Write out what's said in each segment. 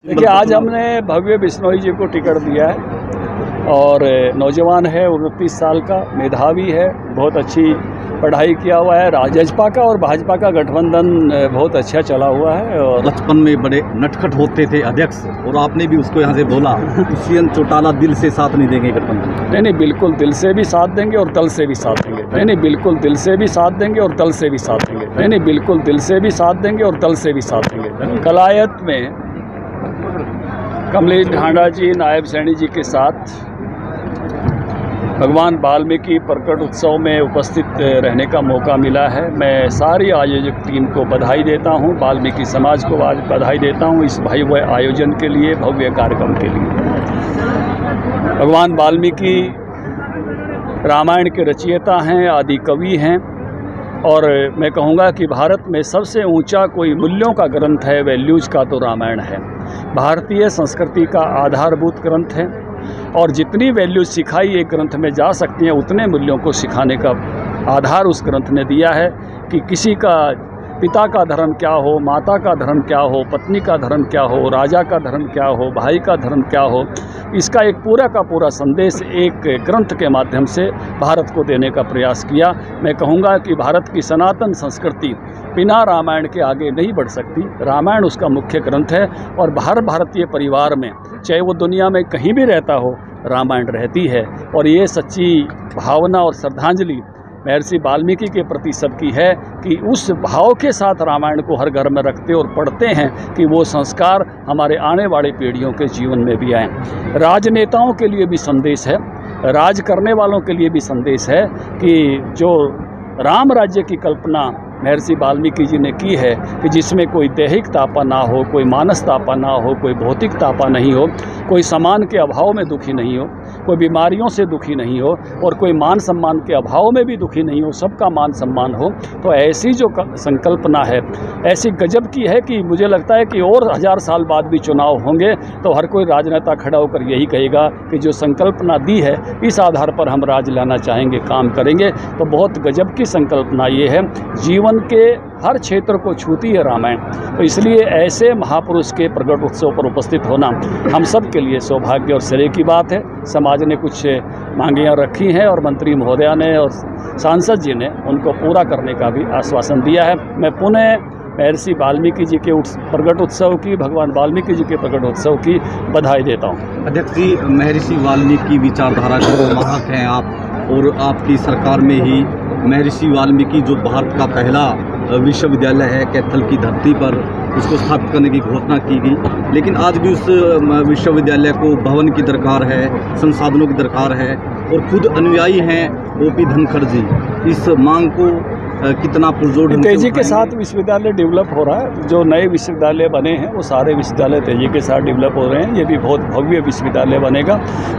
देखिए, आज हमने भव्य बिश्नोई जी को टिकट दिया है और नौजवान है, 29 साल का, मेधावी है, बहुत अच्छी पढ़ाई किया हुआ है। राजपा का और भाजपा का गठबंधन बहुत अच्छा चला हुआ है। और बचपन में बड़े नटखट होते थे अध्यक्ष, और आपने भी उसको यहाँ से बोला दुष्यंत चौटाला दिल से साथ नहीं देंगे गठबंधन। नहीं, बिल्कुल दिल से भी साथ देंगे और तल से भी साथ देंगे। नहीं, बिल्कुल दिल से भी साथ देंगे और तल से भी साथ देंगे। नहीं, बिल्कुल दिल से भी साथ देंगे और तल से भी साथ देंगे। कलायत में कमलेश ढांडा जी, नायब सैनी जी के साथ भगवान वाल्मीकि प्रकट उत्सव में उपस्थित रहने का मौका मिला है। मैं सारी आयोजक टीम को बधाई देता हूं, वाल्मीकि समाज को आज बधाई देता हूं इस भव्य आयोजन के लिए, भव्य कार्यक्रम के लिए। भगवान वाल्मीकि रामायण के रचयिता हैं, आदि कवि हैं, और मैं कहूँगा कि भारत में सबसे ऊंचा कोई मूल्यों का ग्रंथ है, वैल्यूज़ का, तो रामायण है। भारतीय संस्कृति का आधारभूत ग्रंथ है और जितनी वैल्यूज सिखाई एक ग्रंथ में जा सकती हैं उतने मूल्यों को सिखाने का आधार उस ग्रंथ ने दिया है कि किसी का पिता का धर्म क्या हो, माता का धर्म क्या हो, पत्नी का धर्म क्या हो, राजा का धर्म क्या हो, भाई का धर्म क्या हो, इसका एक पूरा का पूरा संदेश एक ग्रंथ के माध्यम से भारत को देने का प्रयास किया। मैं कहूँगा कि भारत की सनातन संस्कृति बिना रामायण के आगे नहीं बढ़ सकती। रामायण उसका मुख्य ग्रंथ है और हर भारतीय परिवार में, चाहे वो दुनिया में कहीं भी रहता हो, रामायण रहती है। और ये सच्ची भावना और श्रद्धांजलि महर्षि वाल्मीकि के प्रति सबकी है कि उस भाव के साथ रामायण को हर घर में रखते और पढ़ते हैं कि वो संस्कार हमारे आने वाली पीढ़ियों के जीवन में भी आएँ। राजनेताओं के लिए भी संदेश है, राज करने वालों के लिए भी संदेश है कि जो राम राज्य की कल्पना महर्षि वाल्मीकि जी ने की है कि जिसमें कोई दैहिक तापा ना हो, कोई मानस तापा ना हो, कोई भौतिक तापा नहीं हो, कोई सम्मान के अभाव में दुखी नहीं हो, कोई बीमारियों से दुखी नहीं हो और कोई मान सम्मान के अभाव में भी दुखी नहीं हो, सबका मान सम्मान हो। तो ऐसी जो संकल्पना है, ऐसी गजब की है कि मुझे लगता है कि और 1000 साल बाद भी चुनाव होंगे तो हर कोई राजनेता खड़ा होकर यही कहेगा कि जो संकल्पना दी है इस आधार पर हम राज लाना चाहेंगे, काम करेंगे। तो बहुत गजब की संकल्पना ये है, जीवन के हर क्षेत्र को छूती है रामायण। तो इसलिए ऐसे महापुरुष के प्रकट उत्सव पर उपस्थित होना हम सब के लिए सौभाग्य और श्रेय की बात है। समाज ने कुछ मांगियां रखी हैं और मंत्री महोदया ने और सांसद जी ने उनको पूरा करने का भी आश्वासन दिया है। मैं पुनः महर्षि वाल्मीकि जी के प्रकट उत्सव की, भगवान वाल्मीकि जी के प्रकट उत्सव की बधाई देता हूँ। अध्यक्ष जी, महर्षि वाल्मीकि विचारधारा के वाहक हैं आप, और आपकी सरकार में ही महर्षि वाल्मीकि जो भारत का पहला विश्वविद्यालय है कैथल की धरती पर, उसको स्थापित करने की घोषणा की गई। लेकिन आज भी उस विश्वविद्यालय को भवन की दरकार है, संसाधनों की दरकार है, और खुद अनुयायी हैं ओपी धनखड़ जी। इस मांग को कितना पुरजोर तेजी के साथ विश्वविद्यालय डेवलप हो रहा है। जो नए विश्वविद्यालय बने हैं वो सारे विश्वविद्यालय तेजी के साथ डेवलप हो रहे हैं। ये भी बहुत भव्य विश्वविद्यालय बनेगा,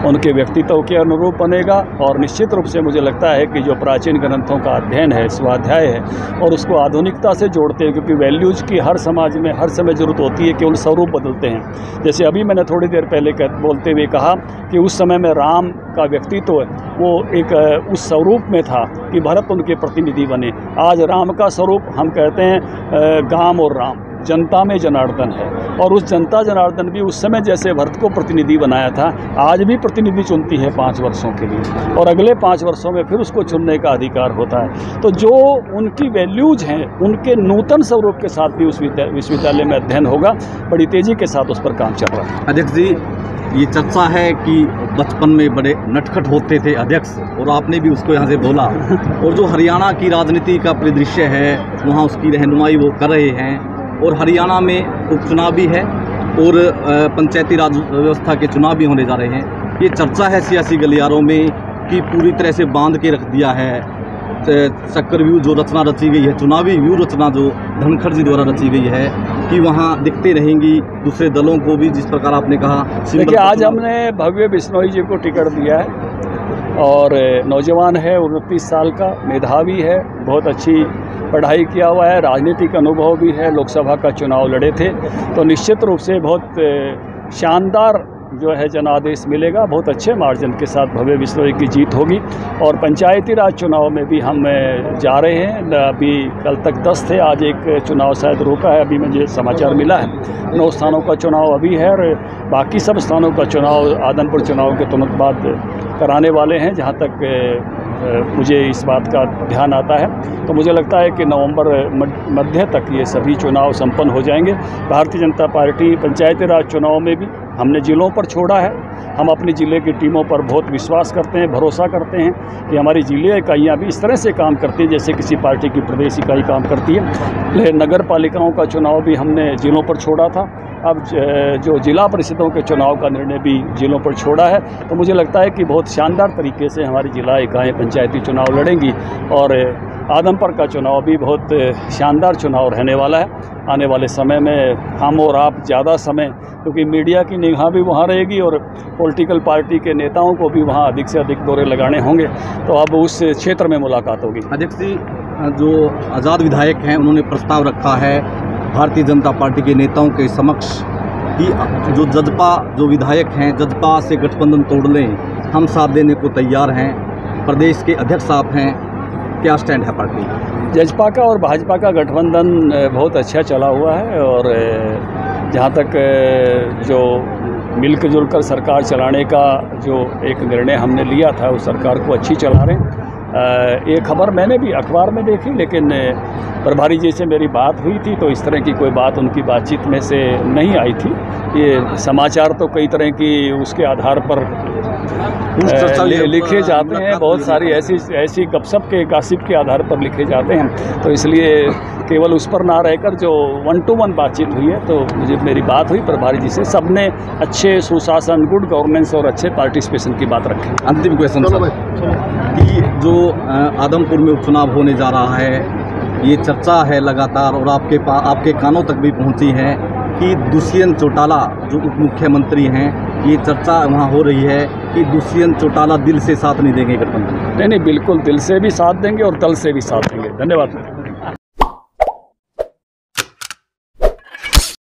उनके व्यक्तित्व के अनुरूप बनेगा। और निश्चित रूप से मुझे लगता है कि जो प्राचीन ग्रंथों का अध्ययन है, स्वाध्याय है, और उसको आधुनिकता से जोड़ते हैं, क्योंकि वैल्यूज़ की हर समाज में हर समय ज़रूरत होती है, केवल स्वरूप बदलते हैं। जैसे अभी मैंने थोड़ी देर पहले बोलते हुए कहा कि उस समय में राम का व्यक्तित्व वो एक उस स्वरूप में था कि भरत उनके प्रतिनिधि बने। आज राम का स्वरूप हम कहते हैं गाम और राम, जनता में जनार्दन है। और उस जनता जनार्दन भी उस समय जैसे भरत को प्रतिनिधि बनाया था, आज भी प्रतिनिधि चुनती है 5 वर्षों के लिए, और अगले 5 वर्षों में फिर उसको चुनने का अधिकार होता है। तो जो उनकी वैल्यूज़ हैं, उनके नूतन स्वरूप के साथ भी उस विश्वविद्यालय में अध्ययन होगा। बड़ी तेज़ी के साथ उस पर काम चल रहा है। अध्यक्ष जी, ये चर्चा है कि बचपन में बड़े नटखट होते थे अध्यक्ष, और आपने भी उसको यहाँ से बोला, और जो हरियाणा की राजनीति का परिदृश्य है वहाँ उसकी रहनुमाई वो कर रहे हैं। और हरियाणा में उपचुनाव भी है और पंचायती राज व्यवस्था के चुनाव भी होने जा रहे हैं। ये चर्चा है सियासी गलियारों में कि पूरी तरह से बांध के रख दिया है चक्रव्यूह जो रचना रची गई है, चुनावी व्यू रचना जो धनखड़ जी द्वारा रची गई है, कि वहाँ दिखते रहेंगी दूसरे दलों को भी, जिस प्रकार आपने कहा। देखिए, आज हमने भव्य बिश्नोई जी को टिकट दिया है और नौजवान है, 29 साल का, मेधावी है, बहुत अच्छी पढ़ाई किया हुआ है, राजनीतिक अनुभव भी है, लोकसभा का चुनाव लड़े थे। तो निश्चित रूप से बहुत शानदार जो है जनादेश मिलेगा, बहुत अच्छे मार्जिन के साथ भव्य विश्नोई की जीत होगी। और पंचायती राज चुनाव में भी हम जा रहे हैं। अभी कल तक 10 थे, आज एक चुनाव शायद रोका है, अभी मुझे समाचार मिला है। 9 स्थानों का चुनाव अभी है और बाकी सब स्थानों का चुनाव आदमपुर चुनाव के तुरंत बाद कराने वाले हैं, जहाँ तक मुझे इस बात का ध्यान आता है। तो मुझे लगता है कि नवंबर मध्य तक ये सभी चुनाव संपन्न हो जाएंगे। भारतीय जनता पार्टी पंचायती राज चुनाव में भी हमने ज़िलों पर छोड़ा है। हम अपने ज़िले की टीमों पर बहुत विश्वास करते हैं, भरोसा करते हैं कि हमारी ज़िले इकाइयाँ भी इस तरह से काम करती हैं जैसे किसी पार्टी की प्रदेश इकाई काम करती है। नगर पालिकाओं का चुनाव भी हमने ज़िलों पर छोड़ा था, अब जो जिला परिषदों के चुनाव का निर्णय भी ज़िलों पर छोड़ा है। तो मुझे लगता है कि बहुत शानदार तरीके से हमारी जिला इकाइयाँ पंचायती चुनाव लड़ेंगी और आदमपुर का चुनाव भी बहुत शानदार चुनाव रहने वाला है। आने वाले समय में हम और आप ज़्यादा समय, क्योंकि मीडिया की निगाह भी वहाँ रहेगी और पॉलिटिकल पार्टी के नेताओं को भी वहाँ अधिक से अधिक दौरे लगाने होंगे, तो अब उस क्षेत्र में मुलाकात होगी। अध्यक्ष जी, जो आज़ाद विधायक हैं उन्होंने प्रस्ताव रखा है भारतीय जनता पार्टी के नेताओं के समक्ष कि जो जजपा जो विधायक हैं जजपा से गठबंधन तोड़ लें, हम साथ देने को तैयार हैं। प्रदेश के अध्यक्ष आप हैं, क्या स्टैंड है पार्टी? जजपा का और भाजपा का गठबंधन बहुत अच्छा चला हुआ है और जहाँ तक जो मिलकर जुलकर सरकार चलाने का जो एक निर्णय हमने लिया था, उस सरकार को अच्छी चला रहे हैं। ये खबर मैंने भी अखबार में देखी, लेकिन प्रभारी जी से मेरी बात हुई थी तो इस तरह की कोई बात उनकी बातचीत में से नहीं आई थी। ये समाचार तो कई तरह की उसके आधार पर लिखे जाते हैं, बहुत सारी ऐसी गपशप के गासिप के आधार पर लिखे जाते हैं। तो इसलिए केवल उस पर ना रहकर जो 1 to 1 बातचीत हुई है, तो मुझे मेरी बात हुई प्रभारी जी से, सबने अच्छे सुशासन, गुड गवर्नेंस और अच्छे पार्टिसिपेशन की बात रखी। अंतिम क्वेश्चन सर, कि जो आदमपुर में उपचुनाव होने जा रहा है, ये चर्चा है लगातार और आपके कानों तक भी पहुंची है कि दुष्यंत चौटाला जो उप मुख्यमंत्री हैं, ये चर्चा वहाँ हो रही है कि दुष्यंत चौटाला दिल से साथ नहीं देंगे गठबंधन। नहीं, बिल्कुल दिल से भी साथ देंगे और दल से भी साथ देंगे। धन्यवाद।